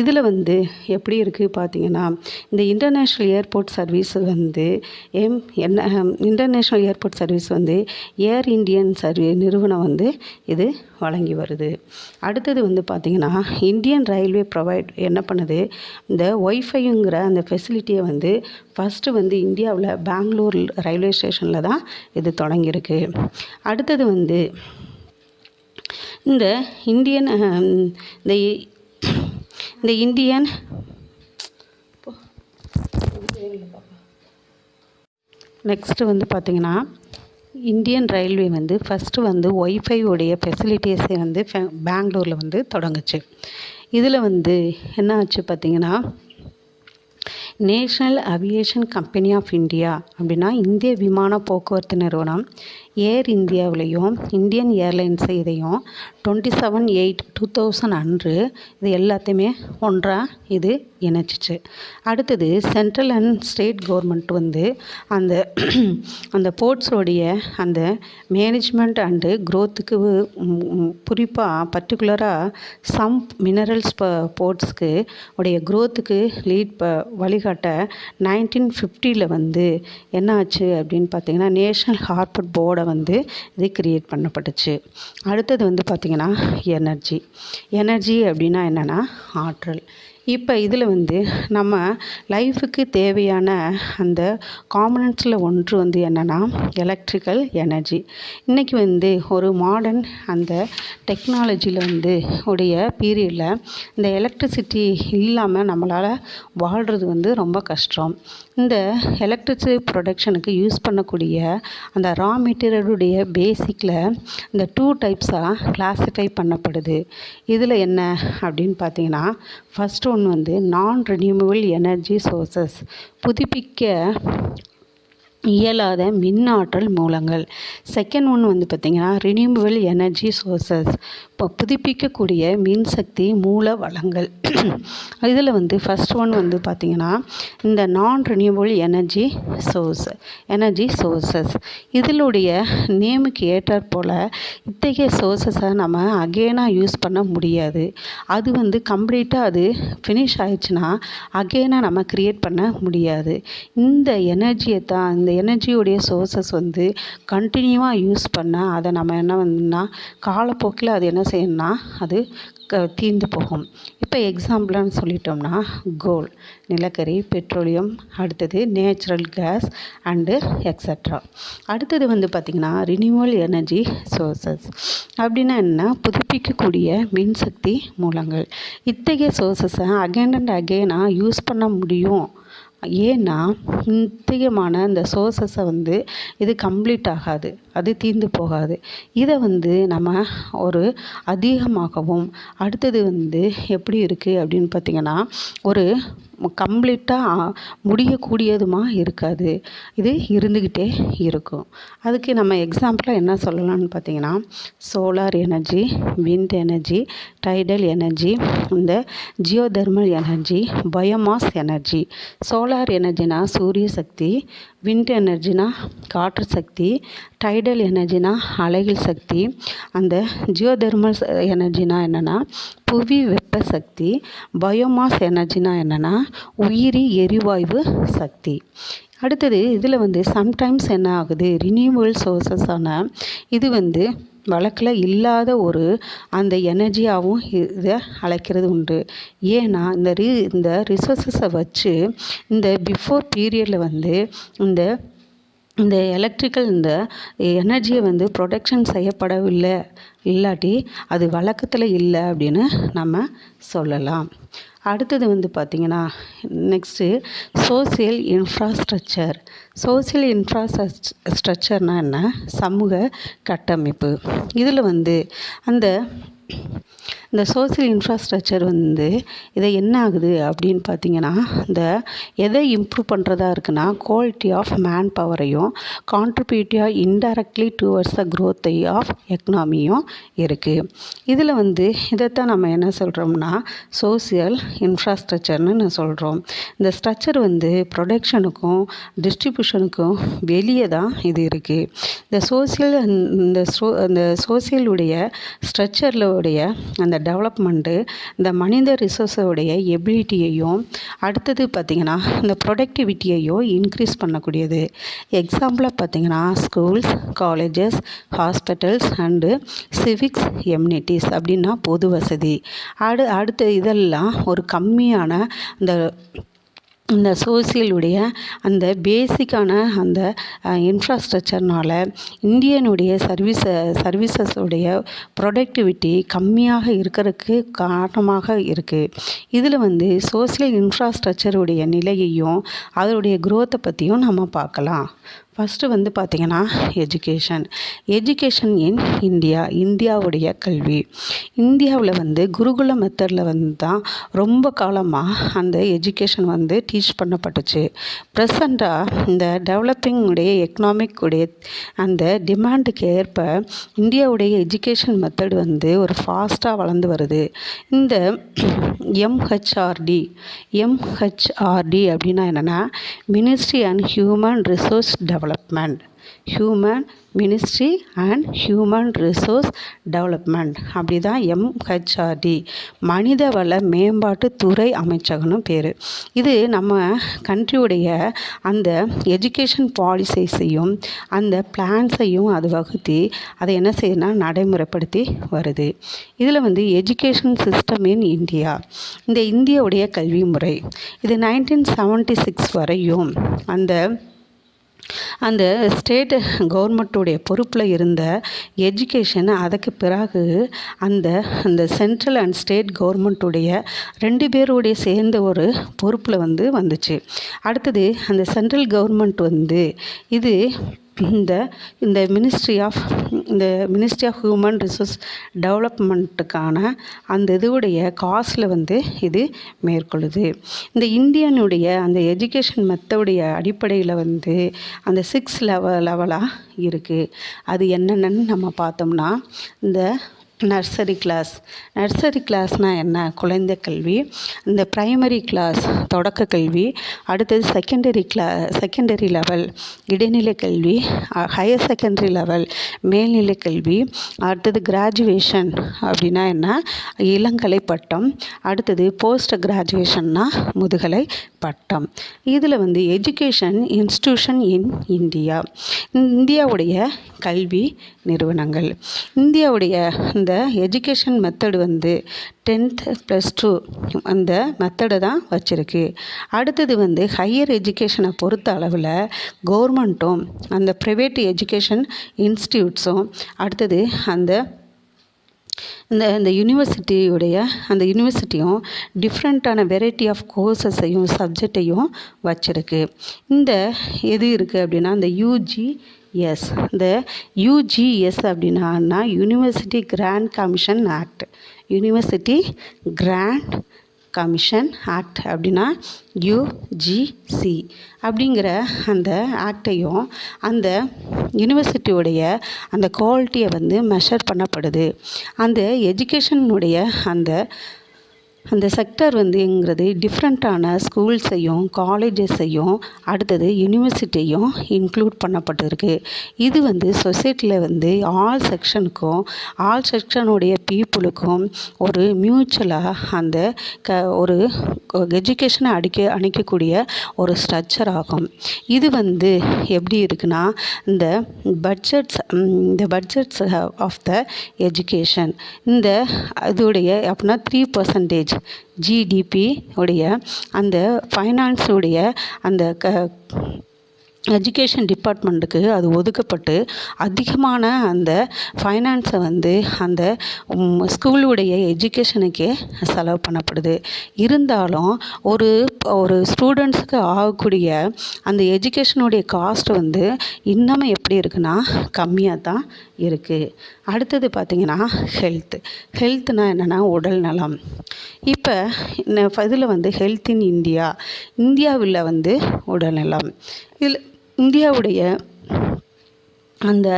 இதில் வந்து எப்படி இருக்குது பார்த்திங்கன்னா இந்த இன்டர்நேஷ்னல் ஏர்போர்ட் சர்வீஸ் வந்து இன்டர்நேஷ்னல் ஏர்போர்ட் சர்வீஸ் வந்து ஏர் இந்தியன் நிறுவனம் வந்து இது வழங்கி வருது. அடுத்தது வந்து பார்த்திங்கன்னா இந்தியன் ரயில்வே என்ன பண்ணுது, இந்த ஒய்ஃபைங்கிற அந்த ஃபெசிலிட்டியை வந்து ஃபஸ்ட்டு வந்து இந்தியாவில் பெங்களூர் ரயில்வே ஸ்டேஷனில் தான் இது தொடங்கியிருக்கு. அடுத்தது வந்து இந்த இந்தியன் நெக்ஸ்ட்டு வந்து பார்த்திங்கன்னா இந்தியன் ரயில்வே வந்து ஃபஸ்ட்டு வந்து ஒய்ஃபை உடைய ஃபெசிலிட்டிஸை வந்து பெங்களூரில் வந்து தொடங்குச்சு. இதில் வந்து என்ன ஆச்சு பார்த்திங்கன்னா national aviation company of India அப்படின்னா இந்திய விமான போக்குவரத்து நிறுவனம் ஏர் இந்தியாவிலையும் இந்தியன் ஏர்லைன்ஸு இதையும் 27/8/2000 அன்று இது எல்லாத்தையுமே ஒன்றாக இது இணைச்சிச்சு. அடுத்தது சென்ட்ரல் அண்ட் ஸ்டேட் கவர்மெண்ட் வந்து அந்த போர்ட்ஸோடைய அந்த மேனேஜ்மெண்ட் அண்டு க்ரோத்துக்கு குறிப்பாக பர்டிகுலராக சம் மினரல்ஸ் போர்ட்ஸ்க்கு உடைய க்ரோத்துக்கு வழிகாட்ட 1950 வந்து என்ன ஆச்சு அப்படின்னு பார்த்திங்கன்னா நேஷ்னல் ஹார்பர் போர்டை வந்து இது கிரியேட் பண்ணப்பட்டுச்சு. அடுத்தது வந்து பார்த்திங்கன்னா எனர்ஜி அப்படின்னா என்னென்னா ஆற்றல். இப்போ இதில் வந்து நம்ம லைஃபுக்கு தேவையான அந்த காம்பனன்ட்ஸில் ஒன்று வந்து என்னென்னா எலக்ட்ரிக்கல் எனர்ஜி. இன்றைக்கி வந்து ஒரு மாடர்ன் அந்த டெக்னாலஜியில் வந்து உடைய பீரியடில் இந்த எலக்ட்ரிசிட்டி இல்லாமல் நம்மளால் வாழ்கிறது வந்து ரொம்ப கஷ்டம். இந்த எலக்ட்ரிசிட்டி ப்ரொடக்ஷனுக்கு யூஸ் பண்ணக்கூடிய அந்த ரா மெட்டீரியலுடைய பேசிக்கில் இந்த 2 டைப்ஸாக கிளாஸிஃபை பண்ணப்படுது. இதில் என்ன அப்படின்னு பார்த்தீங்கன்னா ஃபஸ்ட்டு ஒன்று வந்து நான் ரினியூவபிள் எனர்ஜி சோர்சஸ், புதுப்பிக்க இயலாத மின்னாற்றல் மூலங்கள். செகண்ட் ஒன்று வந்து பார்த்திங்கன்னா ரினியூவபிள் எனர்ஜி சோர்சஸ், இப்போ புதுப்பிக்கக்கூடிய மின்சக்தி மூல வளங்கள். இதில் வந்து ஃபஸ்ட் ஒன் வந்து பார்த்திங்கன்னா இந்த நான் ரினியூவபிள் எனர்ஜி சோர்சஸ் இதனுடைய நேமுக்கு ஏற்றாற் போல் இத்தகைய சோர்சஸை நம்ம அகெயினாக யூஸ் பண்ண முடியாது. அது வந்து கம்ப்ளீட்டாக அது ஃபினிஷ் ஆயிடுச்சுன்னா அகெயினாக நம்ம க்ரியேட் பண்ண முடியாது. இந்த எனர்ஜியோடைய சோர்சஸ் வந்து கண்டினியூவாக யூஸ் பண்ண அதை நம்ம என்ன பண்ணா காலப்போக்கில் அது என்ன செய்யணும்னா அது தீர்ந்து போகும். இப்போ எக்ஸாம்பிளான்னு சொல்லிட்டோம்னா கோல், நிலக்கரி, பெட்ரோலியம், அடுத்தது நேச்சுரல் கேஸ் அண்டு எக்ஸட்ரா. அடுத்தது வந்து பார்த்திங்கன்னா ரினியூவல் எனர்ஜி சோர்சஸ் அப்படின்னா என்ன, புதுப்பிக்கக்கூடிய மின்சக்தி மூலங்கள். இத்தகைய சோர்சஸை அகைன் அண்ட் அகெயினாக யூஸ் பண்ண முடியும். ஏன்னா இத்தகையமான இந்த சோர்சஸை வந்து இது கம்ப்ளீட் ஆகாது, அது தீர்ந்து போகாது. இதை வந்து நம்ம ஒரு அதிகமாகவும் அடுத்தது வந்து எப்படி இருக்குது அப்படின்னு பார்த்திங்கன்னா ஒரு கம்ப்ளீட்டாக முடியக்கூடியதுமா இருக்காது, இது இருந்துக்கிட்டே இருக்கும். அதுக்கு நம்ம எக்ஸாம்பிளாக என்ன சொல்லலாம்னு பார்த்திங்கன்னா solar energy, wind energy, tidal energy, இந்த geothermal energy, biomass energy. Solar எனர்ஜினா சூரிய சக்தி, விண்ட் எனர்ஜினா காற்று சக்தி, டைடல் எனர்ஜினா அலைகள் சக்தி, அந்த ஜியோதெர்மல் எனர்ஜினா என்னென்னா புவி வெப்ப சக்தி, பயோமாஸ் எனர்ஜினா என்னென்னா உயிரி எரிவாயு சக்தி. அடுத்தது இதில் வந்து சம்டைம்ஸ் என்ன ஆகுது, ரினியூவபிள் சோர்சஸான இது வந்து வழக்கில் இல்லாத ஒரு அந்த எனர்ஜியாகவும் இதை அழைக்கிறது உண்டு. ஏன்னா இந்த ரிசோர்ஸஸை வச்சு இந்த பிஃபோர் பீரியடில் வந்து இந்த இந்த எலக்ட்ரிக்கல் இந்த எனர்ஜியை வந்து ப்ரொடக்ஷன் செய்யப்படவில்லை, இல்லாட்டி அது வழக்கத்தில் இல்லை அப்படின்னு நம்ம சொல்லலாம். அடுத்தது வந்து பார்த்திங்கன்னா நெக்ஸ்ட்டு சோசியல் இன்ஃப்ராஸ்ட்ரக்சர். சோசியல் இன்ஃப்ராஸ்ட்ரக்சர்னால் என்ன? சமூக கட்டமைப்பு. இதில் வந்து இந்த சோசியல் இன்ஃப்ராஸ்ட்ரக்சர் வந்து இதை என்ன ஆகுது அப்படின்னு பார்த்தீங்கன்னா, இந்த எதை இம்ப்ரூவ் பண்ணுறதா இருக்குன்னா குவாலிட்டி ஆஃப் மேன் பவரையும் contributive indirectly towards the growth of எக்கனாமியும் இருக்குது. இதில் வந்து இதைத்தான் நம்ம என்ன சொல்கிறோம்னா சோசியல் இன்ஃப்ராஸ்ட்ரக்சர்னு சொல்கிறோம். இந்த ஸ்ட்ரக்சர் வந்து ப்ரொடக்ஷனுக்கும் டிஸ்ட்ரிபியூஷனுக்கும் வெளியே தான் இது இருக்குது. இந்த சோசியலுடைய ஸ்ட்ரக்சர்லுடைய அந்த டெவலப்மெண்ட்டு இந்த மனித ரிசோர்ஸோடைய எபிலிட்டியையும் அடுத்தது பார்த்திங்கன்னா இந்த ப்ரொடக்டிவிட்டியையும் இன்க்ரீஸ் பண்ணக்கூடியது. எக்ஸாம்பிளாக பார்த்திங்கன்னா schools, colleges, hospitals and civics immunities அப்படின்னா பொது வசதி. அடுத்த இதெல்லாம் ஒரு கம்மியான இந்த சோசியலுடைய அந்த பேசிக்கான அந்த இன்ஃப்ராஸ்ட்ரக்சர்னால் இந்தியனுடைய சர்வீசஸுடைய ப்ரொடக்டிவிட்டி கம்மியாக இருக்கிறதுக்கு காரணமாக இருக்குது. இதில் வந்து சோசியல் இன்ஃப்ராஸ்ட்ரக்சருடைய நிலையையும் அதனுடைய குரோத்தை பற்றியும் நம்ம பார்க்கலாம். ஃபஸ்ட்டு வந்து பார்த்திங்கன்னா எஜுகேஷன் இன் இந்தியாவுடைய கல்வி. இந்தியாவில் வந்து குருகுல மெத்தடில் வந்து தான் ரொம்ப காலமாக அந்த எஜுகேஷன் வந்து டீச் பண்ணப்பட்டுச்சு. ப்ரெசண்ட்டாக இந்த டெவலப்பிங் உடைய எக்கனாமிக் உடைய அந்த டிமாண்டுக்கு ஏற்ப இந்தியாவுடைய எஜுகேஷன் மெத்தட் வந்து ஒரு ஃபாஸ்ட்டாக வளர்ந்து வருது. இந்த எம்ஹெச்ஆர்டி அப்படின்னா என்னென்னா ministry and human resource development அப்படி தான் எம்ஹெச்ஆர்டி மனிதவள மேம்பாட்டு துறை அமைச்சகம்னு பேர். இது நம்ம கண்ட்ரியுடைய அந்த எஜுகேஷன் பாலிசிஸையும் அந்த பிளான்ஸையும் அது வகுத்து அதை என்ன செய்யணும்னா நடைமுறைப்படுத்தி வருது. இதில் வந்து எஜுகேஷன் சிஸ்டம் இன் இந்தியா, இந்த இந்தியாவுடைய கல்வி முறை இது 1976 வரையும் அந்த ஸ்டேட் கவர்மெண்ட்டுடைய பொறுப்பில் இருந்த எஜுகேஷன் அதுக்கு பிறகு அந்த சென்ட்ரல் அண்ட் ஸ்டேட் கவர்மெண்ட்டுடைய 2 பேருடைய சேர்ந்த ஒரு பொறுப்பில் வந்துச்சு. அடுத்தது அந்த சென்ட்ரல் கவர்மெண்ட் வந்து இது இந்த மினிஸ்ட்ரி ஆஃப் ஹியூமன் ரிசோர்ஸ் டெவலப்மெண்ட்டுக்கான அந்த இதுவுடைய காஸ்டில் வந்து இது மேற்கொள்ளுது. இந்த இந்தியனுடைய அந்த எஜுகேஷன் மெத்தடுடைய அடிப்படையில் வந்து அந்த 6 லெவலாக இருக்குது. அது என்னென்னு நம்ம பார்த்தோம்னா இந்த நர்சரி கிளாஸ்னால் என்ன? குழந்தை கல்வி. இந்த ப்ரைமரி கிளாஸ் தொடக்க கல்வி. அடுத்தது செகண்டரி லெவல் இடைநிலை கல்வி. ஹையர் செகண்டரி லெவல் மேல்நிலை கல்வி. அடுத்தது கிராஜுவேஷன் அப்படின்னா என்ன? இளங்கலை பட்டம். அடுத்தது போஸ்ட் கிராஜுவேஷன்னா முதுகலை பட்டம். இதில் வந்து எஜுகேஷன் இன்ஸ்டிடியூஷன் இன் இந்தியாவுடைய கல்வி நிறுவனங்கள். இந்தியாவுடைய இந்த எஜுகேஷன் மெத்தடு வந்து 10th + 2 அந்த மெத்தடை தான் வச்சுருக்கு. அடுத்தது வந்து ஹையர் எஜுகேஷனை பொறுத்த அளவில் கவர்மெண்ட்டும் அந்த ப்ரைவேட் எஜுகேஷன் இன்ஸ்டியூட்ஸும் அடுத்தது இந்த யூனிவர்சிட்டியும் டிஃப்ரெண்ட்டான வெரைட்டி ஆஃப் கோர்சஸையும் சப்ஜெக்டையும் வச்சுருக்கு. இந்த எது இருக்குது அப்படின்னா இந்த யூஜிஎஸ் அப்படின்னா யூனிவர்சிட்டி கிராண்ட் கமிஷன் ஆக்ட் அப்படின்னா யூஜிசி அப்படிங்கிற அந்த ஆக்டையும் அந்த யூனிவர்சிட்டியோடைய அந்த குவாலிட்டியை வந்து மெஷர் பண்ணப்படுது. அந்த எஜுகேஷனுடைய அந்த செக்டர் வந்துங்கிறது டிஃப்ரெண்ட்டான ஸ்கூல்ஸையும் காலேஜஸையும் அடுத்தது யூனிவர்சிட்டியும் இன்க்ளூட் பண்ணப்பட்டிருக்கு. இது வந்து சொசைட்டியில் வந்து ஆல் செக்ஷனுடைய பீப்புளுக்கும் ஒரு மியூச்சுவலாக அந்த ஒரு எஜுகேஷனை அணிக்கக்கூடிய ஒரு ஸ்ட்ரக்சர் ஆகும். இது வந்து எப்படி இருக்குன்னா இந்த பட்ஜெட்ஸ் ஆஃப் த எஜுகேஷன் இந்த இதோடைய அப்படின்னா 3% ஜிடிபி உடைய அந்த ஃபைனான்ஸுடைய அந்த எஜுகேஷன் டிபார்ட்மெண்ட்டுக்கு அது ஒதுக்கப்பட்டு அதிகமான அந்த ஃபைனான்ஸை வந்து அந்த ஸ்கூலுடைய எஜுகேஷனுக்கே செலவு பண்ணப்படுது. இருந்தாலும் ஒரு ஸ்டூடெண்ட்ஸுக்கு ஆகக்கூடிய அந்த எஜுகேஷனுடைய காஸ்ட் வந்து இன்னமும் எப்படி இருக்குன்னா கம்மியாக தான் இருக்குது. அடுத்தது பார்த்திங்கன்னா ஹெல்த்னால் என்னென்னா உடல் நலம். இப்போ இதில் வந்து ஹெல்த் இன் இந்தியாவில் வந்து உடல் நலம். இதில் இந்தியாவுடைய அந்த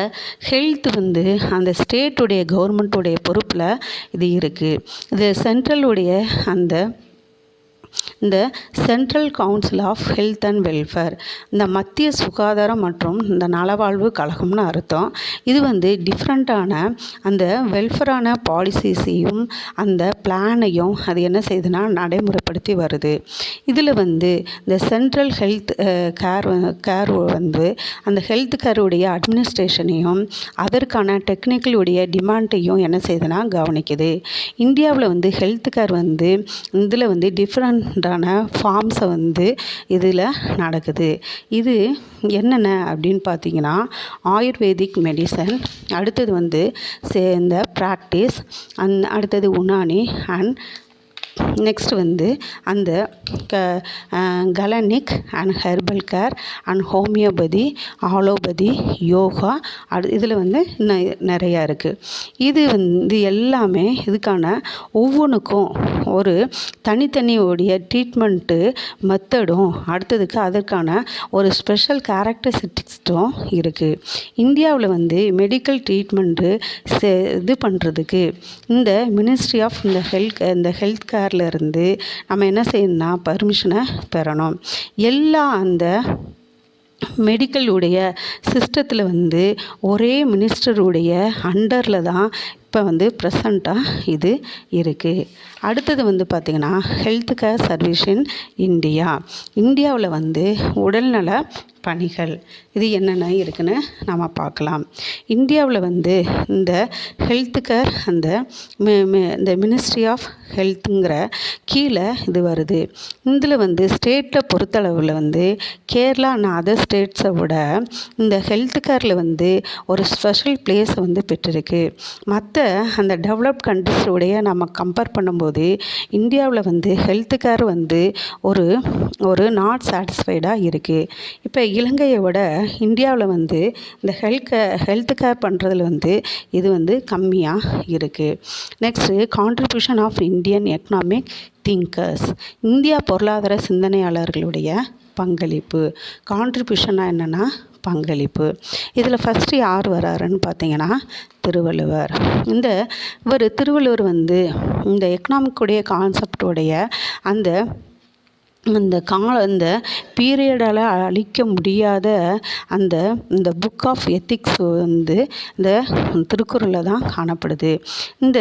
ஹெல்த் வந்து அந்த ஸ்டேட்டுடைய கவர்மெண்ட்டுடைய பொறுப்பில் இது இருக்குது. இது சென்ட்ரலுடைய இந்த central council of health and welfare இந்த மத்திய சுகாதாரம் மற்றும் இந்த நலவாழ்வு கழகம்னு அர்த்தம். இது வந்து டிஃப்ரெண்ட்டான அந்த வெல்ஃபேரான பாலிசிஸையும் அந்த பிளானையும் அது என்ன செய்யுதுன்னா நடைமுறைப்படுத்தி வருது. இதில் வந்து இந்த சென்ட்ரல் ஹெல்த் கேர் வந்து அந்த ஹெல்த் கேருடைய அட்மினிஸ்ட்ரேஷனையும் அதற்கான டெக்னிக்கலுடைய டிமாண்டையும் என்ன செய்யுதுன்னா கவனிக்குது. இந்தியாவில் வந்து ஹெல்த் கேர் வந்து இதில் வந்து டிஃப்ரெண்டான ஃபார்ம்ஸை வந்து இதில் நடக்குது. இது என்னென்ன அப்படின்னு பார்த்தீங்கன்னா ஆயுர்வேதிக் மெடிசன், அடுத்தது வந்து இந்த ப்ராக்டிஸ், அடுத்தது உனானி அண்ட் நெக்ஸ்ட் வந்து அந்த galenic and herbal care and homeopathy, allopathy, yoga இதில் வந்து நிறையா இருக்குது. இது வந்து எல்லாமே இதுக்கான ஒவ்வொன்றுக்கும் ஒரு தனித்தனியோடைய ட்ரீட்மெண்ட்டு மெத்தடும் அடுத்ததுக்கு அதற்கான ஒரு ஸ்பெஷல் கேரக்டரிஸ்டிக்ஸும் இருக்குது. இந்தியாவில் வந்து மெடிக்கல் ட்ரீட்மெண்ட்டு இது பண்ணுறதுக்கு இந்த மினிஸ்ட்ரி ஆஃப் இந்த ஹெல்த் கேர்லேருந்து நம்ம என்ன செய்யணும்னா பர்மிஷனை பெறணும். எல்லா அந்த மெடிக்கலுடைய சிஸ்டத்தில் வந்து ஒரே மினிஸ்டருடைய அண்டரில் தான் இப்போ வந்து ப்ரெசண்ட்டாக இது இருக்குது. அடுத்தது வந்து பார்த்திங்கன்னா ஹெல்த் கேர் சர்வீஸ் இன் இந்தியாவில் வந்து உடல்நல பணிகள் இது என்னென்ன இருக்குன்னு நம்ம பார்க்கலாம். இந்தியாவில் வந்து இந்த ஹெல்த் கேர் இந்த மினிஸ்ட்ரி ஆஃப் ஹெல்த்துங்கிற கீழே இது வருது. இதில் வந்து ஸ்டேட்டை பொறுத்தளவில் வந்து கேரளா அண்ட் அதர் ஸ்டேட்ஸை விட இந்த ஹெல்த் கேரில் வந்து ஒரு ஸ்பெஷல் பிளேஸை வந்து பெற்றிருக்கு. மற்ற அந்த டெவலப்ட் கண்ட்ரிஸோடைய நம்ம கம்பேர் பண்ணும்போது இந்தியாவில் வந்து ஹெல்த் கேர் வந்து ஒரு நாட் சாட்டிஸ்ஃபைடாக இருக்குது. இப்போ இலங்கையை விட இந்தியாவில் வந்து இந்த ஹெல்த் கேர் பண்ணுறதுல வந்து இது வந்து கம்மியாக இருக்குது. Next contribution of Indian economic thinkers, India பொருளாதார சிந்தனையாளர்களுடைய பங்களிப்பு. கான்ட்ரிபியூஷனாக என்னென்னா பங்களிப்பு. இதில் ஃபஸ்ட்டு யார் வராருன்னு பார்த்தீங்கன்னா திருவள்ளுவர். திருவள்ளுவர் வந்து இந்த எக்கனாமிக்குடைய கான்செப்டோடைய அந்த பீரியடால் அழிக்க முடியாத இந்த புக் ஆஃப் எத்திக்ஸ் வந்து இந்த திருக்குறளில் தான் காணப்படுது. இந்த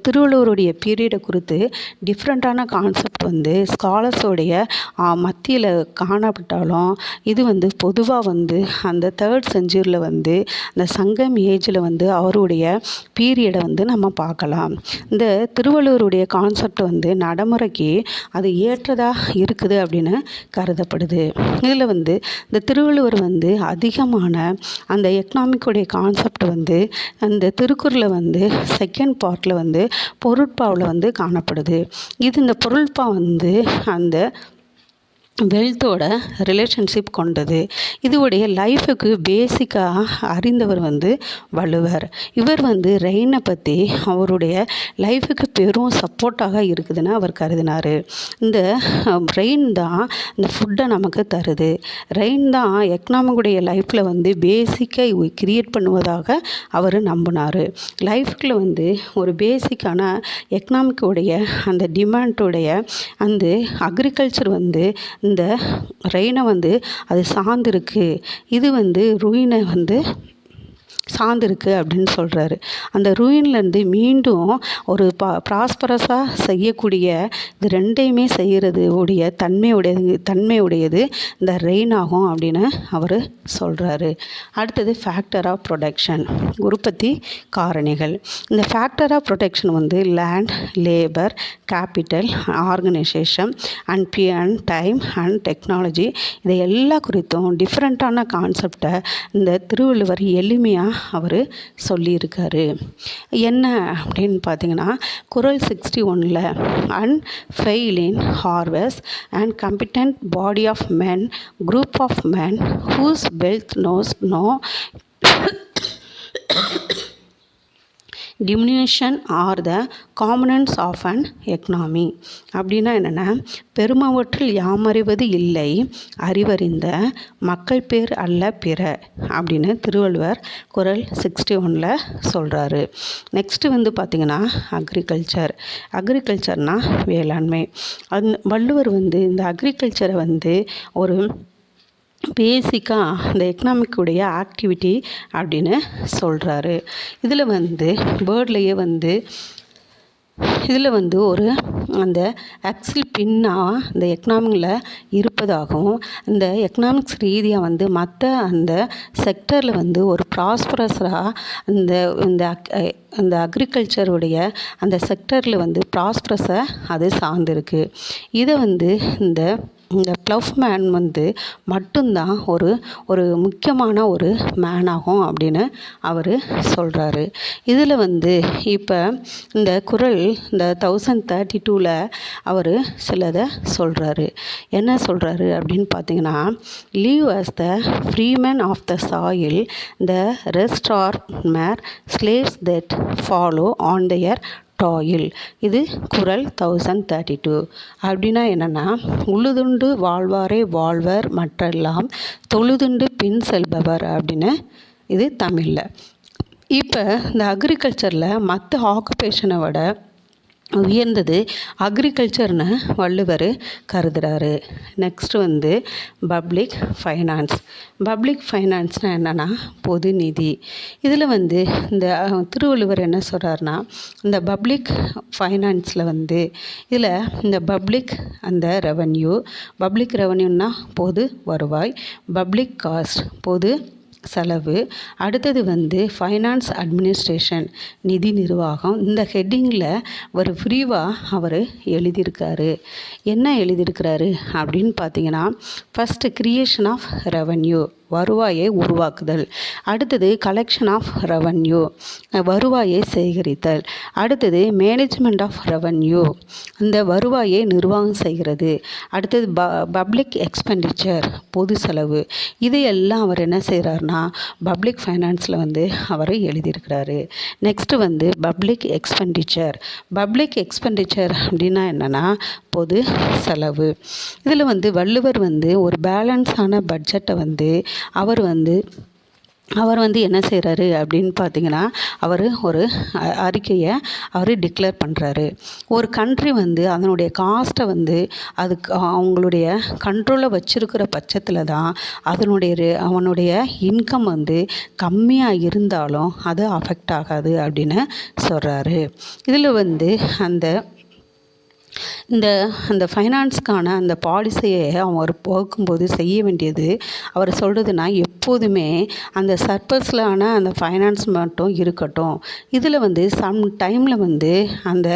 திருவள்ளுவருடைய பீரியடை குறித்து டிஃப்ரெண்ட்டான கான்செப்ட் வந்து ஸ்காலர்ஸோடைய மத்தியில் காணப்பட்டாலும் இது வந்து பொதுவாக வந்து அந்த 3rd centuryயில் வந்து அந்த சங்கம் ஏஜில் வந்து அவருடைய பீரியடை வந்து நம்ம பார்க்கலாம். இந்த திருவள்ளுவருடைய கான்செப்ட் வந்து நடைமுறைக்கு அது ஏற்றதாக இருக்குது அப்படின்னு கருதப்படுது. இதில் வந்து இந்த திருவள்ளுவர் வந்து அதிகமான அந்த எக்கனாமிக்குடைய கான்செப்ட் வந்து அந்த திருக்குறளை வந்து 2nd பார்ட்டில் வந்து பொருட்பாவில் வந்து காணப்படுது. இந்த பொருட்பா வந்து அந்த வெல்த்தோட ரிலேஷன்ஷிப் கொண்டது. இதுவுடைய லைஃபுக்கு பேசிக்காக அறிந்தவர் வள்ளுவர். இவர் ரெயினை பற்றி அவருடைய லைஃபுக்கு பெரும் சப்போர்ட்டாக இருக்குதுன்னு அவர் கருதினார். இந்த ரெயின் தான் இந்த ஃபுட்டை நமக்கு தருது. ரெயின் தான் எக்கனாமிக்குடைய லைஃப்பில் பேசிக்கை கிரியேட் பண்ணுவதாக அவர் நம்பினார். லைஃப்ல ஒரு பேசிக்கான எக்கனாமிக்குடைய அந்த டிமாண்டுடைய அந்த அக்ரிகல்ச்சர் இந்த ரெயினை அது சார்ந்திருக்கு. இது ரூயினை சார்ந்திருக்கு அப்படின்னு சொல்கிறாரு. அந்த ரூயின்லேருந்து மீண்டும் ஒரு ப்ராஸ்பரஸாக செய்யக்கூடிய இது ரெண்டையுமே செய்கிறது உடைய தன்மையுடையது இந்த ரெயின் ஆகும் அப்படின்னு அவர் சொல்கிறாரு. அடுத்தது ஃபேக்டர் ஆஃப் ப்ரொடக்ஷன், உற்பத்தி காரணிகள். இந்த factor of production land, labour, capital, organisation and time and technology, இதை எல்லா குறித்தும் டிஃப்ரெண்ட்டான கான்செப்டை இந்த திருவள்ளுவர் எளிமையாக அவர் சொல்லியிருக்காரு. என்ன அப்படின்னு பார்த்தீங்கன்னா, குறள் 61ல் fail in harvest and competent body of men, group of men whose wealth knows no diminution are the components of an economy. அப்படின்னா என்னென்னா, பெருமவற்றில் யாமறிவது இல்லை, அறிவறிந்த மக்கள் பேர் அல்ல பிற அப்படின்னு திருவள்ளுவர் குறள் 61ல் சொல்கிறாரு. நெக்ஸ்ட்டு பார்த்திங்கன்னா அக்ரிகல்ச்சர்னால் வேளாண்மை. வள்ளுவர் இந்த அக்ரிகல்ச்சரை ஒரு பேசிக்காக இந்த எக்கனாமிக்குடைய ஆக்டிவிட்டி அப்படின்னு சொல்கிறாரு. இதில் வேர்ட்லேயே இதில் ஒரு அந்த ஆக்சில் பின்னாக இந்த எக்கனாமிக்கில் இருப்பதாகவும், இந்த எக்கனாமிக்ஸ் ரீதியாக மற்ற அந்த செக்டரில் ஒரு ப்ராஸ்பரஸாக இந்த இந்த அந்த அக்ரிகல்ச்சருடைய அந்த செக்டரில் ப்ராஸ்பரஸை அது சார்ந்திருக்கு. இதை இந்த ப்ளஃப்மேன் மட்டும்தான் ஒரு முக்கியமான ஒரு மேனாகும் அப்படின்னு அவர் சொல்கிறாரு. இதில் இப்போ இந்த குறள் இந்த 1032ல் அவர் சிலதை சொல்கிறாரு. என்ன சொல்கிறாரு அப்படின்னு பார்த்தீங்கன்னா, leave as the freeman of the soil, the rest are mere slaves that follow on their toil. இது குறள் 1032. அப்படின்னா என்னென்னா, உழுதுண்டு வாழ்வாரே வாழ்வர் மற்றெல்லாம் தொழுதுண்டு பின் செல்பவர் அப்படின்னு இது தமிழில். இப்போ இந்த அக்ரிகல்ச்சரில் மற்ற ஆக்குபேஷனை விட உயர்ந்தது அக்ரிகல்ச்சர்னு வள்ளுவர் கருதுகிறாரு. Next public finance. பப்ளிக் ஃபைனான்ஸ்னால் என்னென்னா பொது நிதி. இதில் இந்த திருவள்ளுவர் என்ன சொல்கிறாருன்னா, இந்த பப்ளிக் ஃபைனான்ஸில் இதில் இந்த பப்ளிக் அந்த பப்ளிக் ரெவன்யூன்னா பொது வருவாய், பப்ளிக் காஸ்ட் பொது செலவு, அடுத்தது ஃபைனான்ஸ் அட்மினிஸ்ட்ரேஷன் நிதி நிர்வாகம். இந்த ஹெட்டிங்கில் ஒரு விரிவாக அவர் எழுதியிருக்காரு. என்ன எழுதியிருக்கிறாரு அப்படின்னு பார்த்தீங்கன்னா, ஃபஸ்ட்டு கிரியேஷன் ஆஃப் ரெவன்யூ வருவாயை உருவாக்குதல், அடுத்தது கலெக்ஷன் ஆஃப் ரெவன்யூ வருவாயை சேகரித்தல், அடுத்தது மேனேஜ்மெண்ட் ஆஃப் ரெவன்யூ இந்த வருவாயை நிர்வாகம் செய்கிறது, அடுத்தது பப்ளிக் எக்ஸ்பெண்டிச்சர் பொது செலவு. இதையெல்லாம் அவர் என்ன செய்கிறாருன்னா பப்ளிக் ஃபைனான்ஸில் அவர் எழுதியிருக்கிறாரு. நெக்ஸ்ட்டு பப்ளிக் எக்ஸ்பெண்டிச்சர் அப்படின்னா என்னென்னா பொது செலவு. இதில் வள்ளுவர் ஒரு பேலன்ஸான பட்ஜெட்டை அவர் என்ன செய்கிறாரு அப்படின்னு பார்த்தீங்கன்னா, அவர் ஒரு அறிக்கையை அவர் டிக்ளேர் பண்ணுறாரு. ஒரு கண்ட்ரி அதனுடைய காஸ்ட்டை அதுக்கு அவங்களுடைய கண்ட்ரோலில் வச்சுருக்கிற பட்சத்தில் தான் அவனுடைய இன்கம் கம்மியாக இருந்தாலும் அது அஃபெக்ட் ஆகாது அப்படின்னு சொல்கிறாரு. இதில் அந்த ஃபைனான்ஸ்க்கான அந்த பாலிசியை அவர் போக்கும்போது செய்ய வேண்டியது அவர் சொல்கிறதுனா, எப்போதுமே அந்த சர்ப்ளஸில் அந்த ஃபைனான்ஸ் மட்டும் இருக்கட்டும். இதில் சம் டைமில் அந்த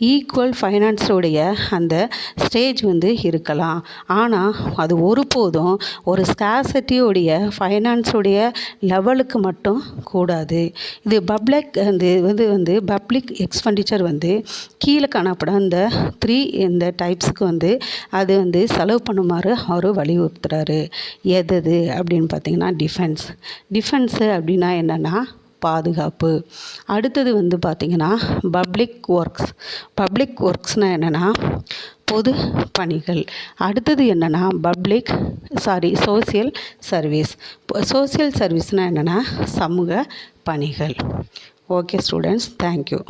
ஈக்குவல் ஃபைனான்ஸோடைய அந்த ஸ்டேஜ் இருக்கலாம். ஆனால் அது ஒருபோதும் ஒரு ஸ்கார்சிட்டியோடைய ஃபைனான்ஸுடைய லெவலுக்கு மட்டும் கூடாது. இது பப்ளிக் எக்ஸ்பெண்டிச்சர் கீழே காணப்படும் இந்த 3 இந்த டைப்ஸுக்கு அது செலவு பண்ணுமாறு அவர் வலியுறுத்துறாரு. எது அப்படின்னு பார்த்தீங்கன்னா டிஃபென்ஸு அப்படின்னா என்னென்னா பாதுகாப்பு. அடுத்தது பார்த்திங்கன்னா பப்ளிக் ஒர்க்ஸ்னால் என்னென்னா பொது பணிகள். அடுத்தது என்னென்னா சோசியல் சர்வீஸ்னால் என்னென்னா சமூக பணிகள். Okay students, thank you.